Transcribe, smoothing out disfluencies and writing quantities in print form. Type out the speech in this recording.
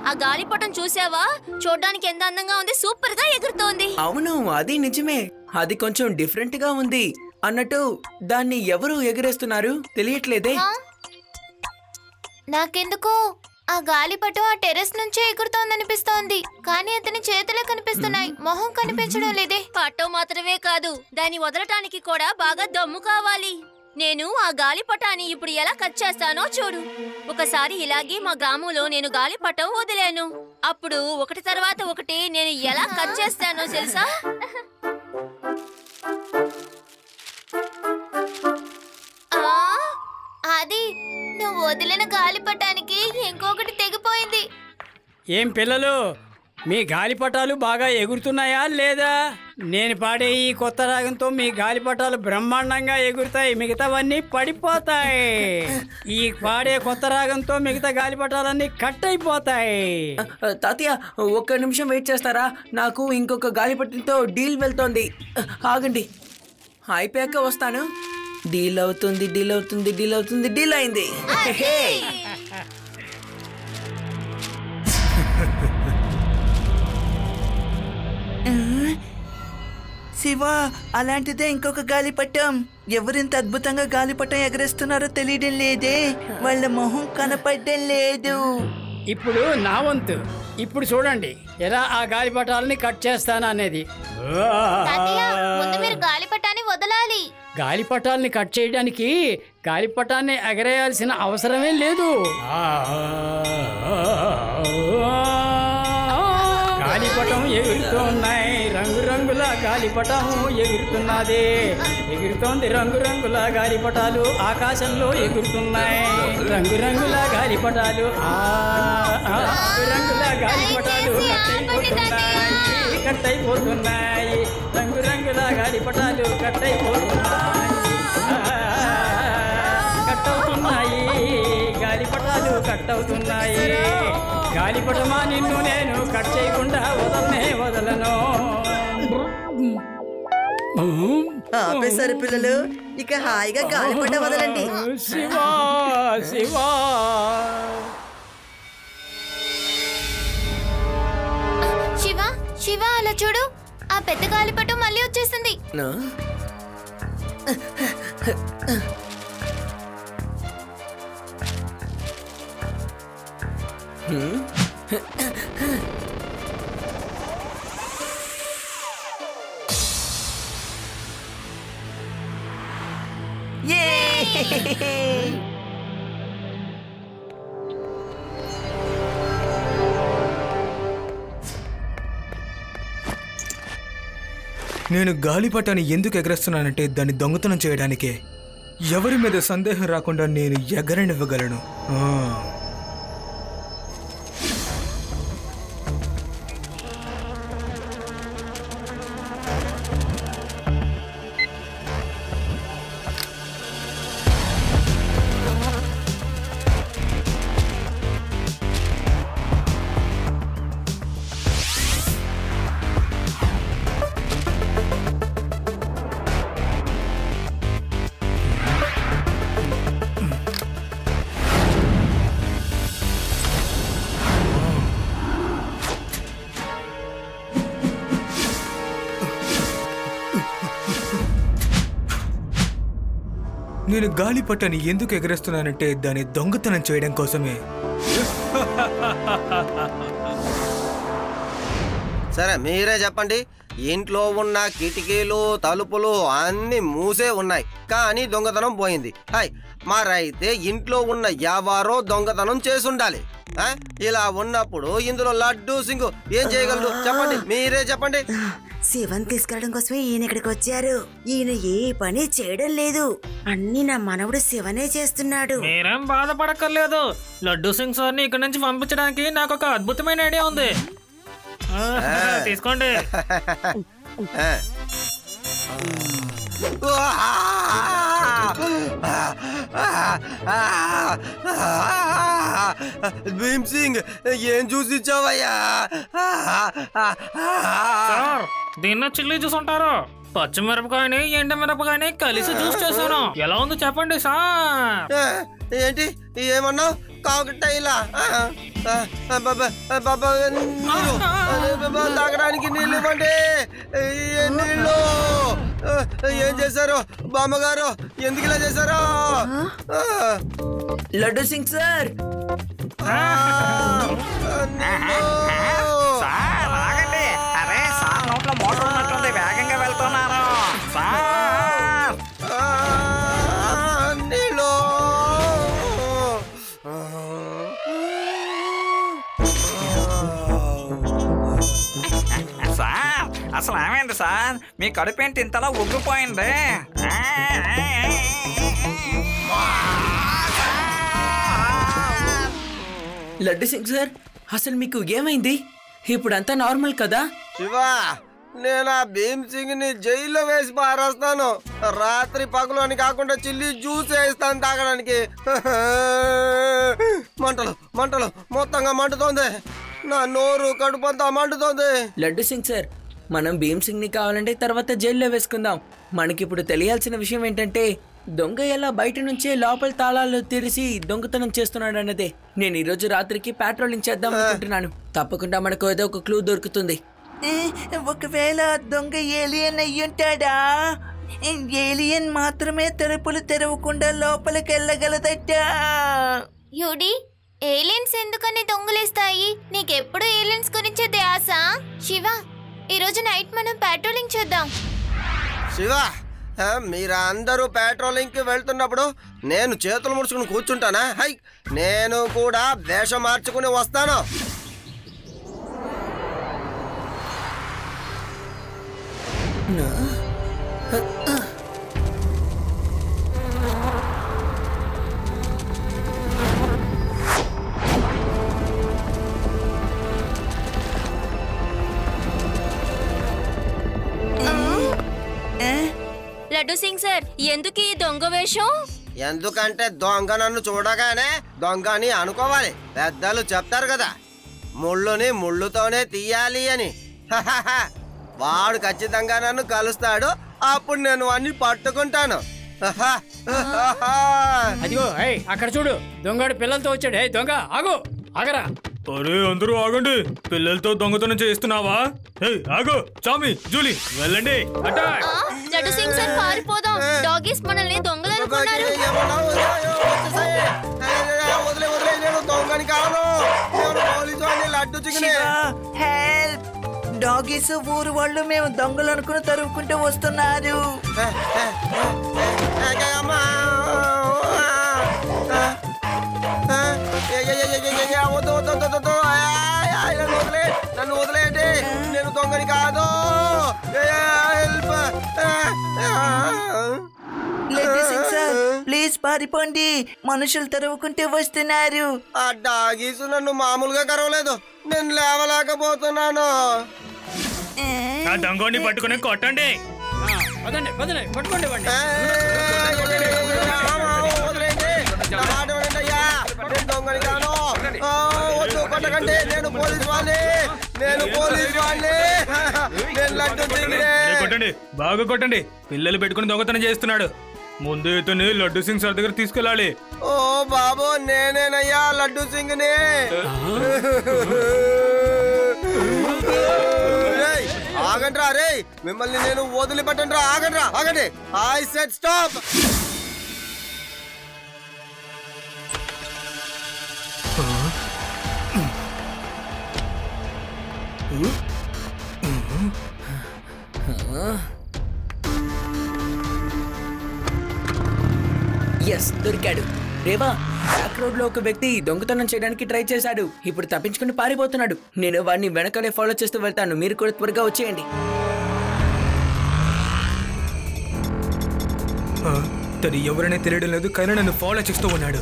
ఆ గాలిపటం చూసావా? చూడడానికి ఎంత అందంగా ఉంది, సూపర్ గా ఎగురుతోంది. అవును, అది నిజమే. అది కొంచెం డిఫరెంట్ గా ఉంది. అన్నట్టు దాన్ని ఎవరు ఎగరేస్తున్నారు తెలియట్లేదే. నాకెందుకో ఆ గాలిపటం ఆ టెర్రస్ నుంచే ఎగురుతోందనిపిస్తోంది. కానీ అతని చేతులే కనిపిస్తున్నాయి, మొహం కనిపించడం లేదే. పట్టం మాత్రమే కాదు, దాన్ని వదలటానికి కూడా బాగా దమ్ము కావాలి. నేను ఆ గాలిపటాన్ని ఇప్పుడు ఎలా కట్ చేస్తానో చూడు. ఒకసారి ఇలాగే మా గ్రామంలో నేను గాలిపటం వదిలాను. అప్పుడు ఒకటి తర్వాత ఒకటి నేను ఎలా కట్ చేస్తానో తెలుసా? అది నువ్వు వదిలిన గాలిపటానికి ఇంకొకటి తెగిపోయింది. ఏం పిల్లలు, మీ గాలిపటాలు బాగా ఎగురుతున్నాయా లేదా? నేను పాడే ఈ కొత్త రాగంతో మీ గాలిపటాలు బ్రహ్మాండంగా ఎగురుతాయి, మిగతావన్నీ పడిపోతాయి. ఈ పాడే కొత్త రాగంతో మిగతా గాలిపటాలన్నీ కట్ అయిపోతాయి. తాతయ్య, ఒక్క నిమిషం వెయిట్ చేస్తారా? నాకు ఇంకొక గాలిపటంతో డీల్ వెళ్తోంది. ఆగండి, అయిపోయాక వస్తాను. డీల్ అవుతుంది, డీల్ అవుతుంది, డీల్ అవుతుంది, డీల్ అయింది. శివ, అలాంటిదే ఇంకొక గాలిపటం. ఎవరింత అద్భుతంగా గాలిపటం ఎగరేస్తున్నారో తెలియడం లేదే. వాళ్ళ మొహం కనపడడం లేదు. ఇప్పుడు నా వంతు. ఇప్పుడు చూడండి ఎలా ఆ గాలిపటాలని కట్ చేస్తాను అనేది. ముందు మీరు గాలిపటాన్ని వదలాలి. గాలిపటాలని కట్ చేయడానికి గాలిపటాన్ని ఎగరేయాల్సిన అవసరమే లేదు. గాలిపటం ఎగురుతున్నాయి, రంగురంగుల గాలిపటం ఎగురుతున్నది. ఎగురుతోంది, రంగురంగుల గాలిపటాలు ఆకాశంలో ఎగురుతున్నాయి. రంగురంగుల గాలిపటాలు, రంగుల గాలిపటాలు కట్ అయిపోతున్నాయి. రంగురంగుల గాలిపటాలు కట్ అయిపోతున్నాయి. కట్ అవుతున్నాయి, గాలిపటాలు కట్ అవుతున్నాయి. గాలిపటమా, నిన్ను నేను కట్ చేయకుండా వదలను. ఆపేశారు పిల్లలు, ఇక హాయిగా గాలిపట వదలండి. శివా శివా, శివ శివ, అలా చూడు, ఆ పెద్ద గాలిపటం మళ్ళీ వచ్చేసింది. నేను గాలిపటాన్ని ఎందుకు ఎగరేస్తున్నానంటే దాన్ని దొంగతనం చేయడానికే. ఎవరి మీద సందేహం రాకుండా నేను ఎగరనివ్వగలను. నేను గాలిపటాన్ని ఎందుకు ఎగరేస్తున్నానంటే దాన్ని దొంగతనం చేయడం కోసమే. సరే, మీరే చెప్పండి. ఇంట్లో ఉన్న కిటికీలు, తలుపులు అన్ని మూసే ఉన్నాయి, కానీ దొంగతనం పోయింది. హాయ్, మరైతే ఇంట్లో ఉన్న ఎవరో దొంగతనం చేసుండాలి. ఇలా ఉన్నప్పుడు ఇందులో లడ్డు సింగు ఏం చేయగలరు చెప్పండి, మీరే చెప్పండి. శివన్ తీసుకెళ్ళడం కోసమే ఈయన ఇక్కడికి వచ్చారు. ఈయన ఏ పని చేయడం లేదు, అన్ని నా మనవడు శివనే చేస్తున్నాడు. మీరేం బాధపడక్కర్లేదు. లడ్డు సింగ్ సార్ని ఇక్కడ నుంచి పంపించడానికి నాకు ఒక అద్భుతమైన ఐడియా ఉంది. తీసుకోండి. భీమ్ సింగ్, ఏం చూసి ఇచ్చావయ్యా? సార్, దీన్ని చిల్లీ జ్యూస్ అంటారు. పచ్చిమిరపకాయని ఎండమిరపకాయని కలిసి జ్యూస్ చేశాను. ఎలా ఉందో చెప్పండి సార్. ఏంటి ఏమన్నావు? కాకటైలా నీళ్ళు తాగడానికి నీళ్ళు ఇవ్వండి. నీళ్ళు ఏం చేశారు బామ్మగారు? ఎందుకు ఇలా చేశారు? లడ్డు సింగ్ సార్, అరే సార్ నోట్లో మోటార్ ఉన్నట్టుంది, వేగంగా వెళ్తున్నాను సార్. నీళ్ళు సార్ అసలు ఏమైంది సార్? మీ కడుపు ఏంటి ఇంతలా ఉగ్గిపోయింది? లడ్డు సింగ్ సార్, అసలు మీకు ఏమైంది? ఇప్పుడంతా నార్మల్ కదా? శివా, నేను ఆ భీమ్ సింగ్ ని జైల్లో వేసి పారేస్తాను. రాత్రి పగలు అని కాకుండా చిల్లి జ్యూస్ వేస్తాను తాగడానికి. మంటలు మంటలు మొత్తంగా మంటుతోంది. నా నోరు కడుపంతా మంటుతోంది. లడ్డు సింగ్ సార్, మనం భీమ్ సింగ్ ని కావాలంటే తర్వాత జైల్లో వేసుకుందాం. మనకిప్పుడు తెలియాల్సిన విషయం ఏంటంటే దొంగ ఎలా బయట నుంచే లోపల తాళాలు తెరిచి దొంగతనం చేస్తున్నాడు అన్నదే. నేను ఈరోజు రాత్రికి పెట్రోలింగ్ చేద్దాం అనుకుంటున్నాను. తప్పకుండా మనకు ఏదో ఒక క్లూ దొరుకుతుంది. ఒకవేళ దొంగ ఏలియన్ అయ్యుంటాడా? ఏలియన్ మాత్రమే తలుపులు తెరవకుండా లోపలికి వెళ్ళగలదట. యూడి, ఏలియన్స్ ఎందుకని దొంగలేస్తాయి? నీకెప్పుడు ఏలియన్స్ గురించే ధ్యాస? శివ, ఈరోజు నైట్ మనం పెట్రోలింగ్ చేద్దాం. శివ, మీరందరూ పెట్రోలింగ్ కి వెళ్తున్నప్పుడు నేను చేతులు ముడుచుకుని కూర్చుంటానా? హై, నేను కూడా వేషం మార్చుకుని వస్తాను. లడ్డు సింగ్ సార్, ఎందుకు ఈ దొంగ వేషం? ఎందుకంటే దొంగ నన్ను చూడగానే దొంగ అని అనుకోవాలి. పెద్దలు చెప్తారు కదా, ముళ్ళుని ముళ్ళుతోనే తీయాలి అని. వాడు ఖచ్చితంగా నన్ను కలుస్తాడు, అప్పుడు నేను అన్ని పట్టుకుంటాను. అదిగో అక్కడ చూడు, దొంగడు పిల్లలతో వచ్చాడు. దొంగ ఆగు, ఆగరా. అరే అందరూ ఆగండి, పిల్లలతో దొంగతనం చేస్తున్నావా? ఆగు, చామి, జూలీ, వెళ్ళండి. లడ్డు సింగ్ సార్, పారిపోదాం. డాగీస్ మనల్ని దొంగలు అనుకున్నారు. హెల్ప్! డాగీస్ ఊరు వాళ్ళు మేము దొంగలు అనుకుని తరువుకుంటూ వస్తున్నారు. నన్ను వదిలేయండి, నేను దొంగని కాదు. ప్లీజ్ పారిపోండి, మనుషులు తరువుకుంటూ వస్తున్నారు. ఆ డాగీసు నన్ను మామూలుగా కరవలేదు, నేను లేవలేకపోతున్నాను. ఆ దొంగని పట్టుకుని కొట్టండి. పట్టుకోండి. దొంగని కాను, వద్దు కొట్టకండి. నేను పోలీసు వాళ్ళని, నేను లడ్డు సింగ్నే. కొట్టండి, బాగా కొట్టండి. పిల్లలు పెట్టుకుని దొంగతనం చేస్తున్నాడు. ముందు ఇతన్ని లడ్డు సింగ్ సార్ దగ్గర తీసుకెళ్ళాలి. ఓ బాబు, నేనేనయ్యా లడ్డు సింగ్ని. ఆగండ్రా రే, మిమ్మల్ని నేను వదిలిపెట్టండి. ఆగండి. I said stop. ఎస్, దొరికాడు. రేవా, బ్యాక్ రోడ్ లో ఒక వ్యక్తి దొంగతనం చేయడానికి ట్రై చేశాడు. ఇప్పుడు తప్పించుకుని పారిపోతున్నాడు. నేను వాడిని వెనకనే ఫాలో చేస్తూ వెళ్తాను. మీరు కూడా త్వరగా వచ్చేయండి. తను ఎవరనే తెలియడం లేదు, కానీ నన్ను ఫాలో చేస్తూ ఉన్నాడు.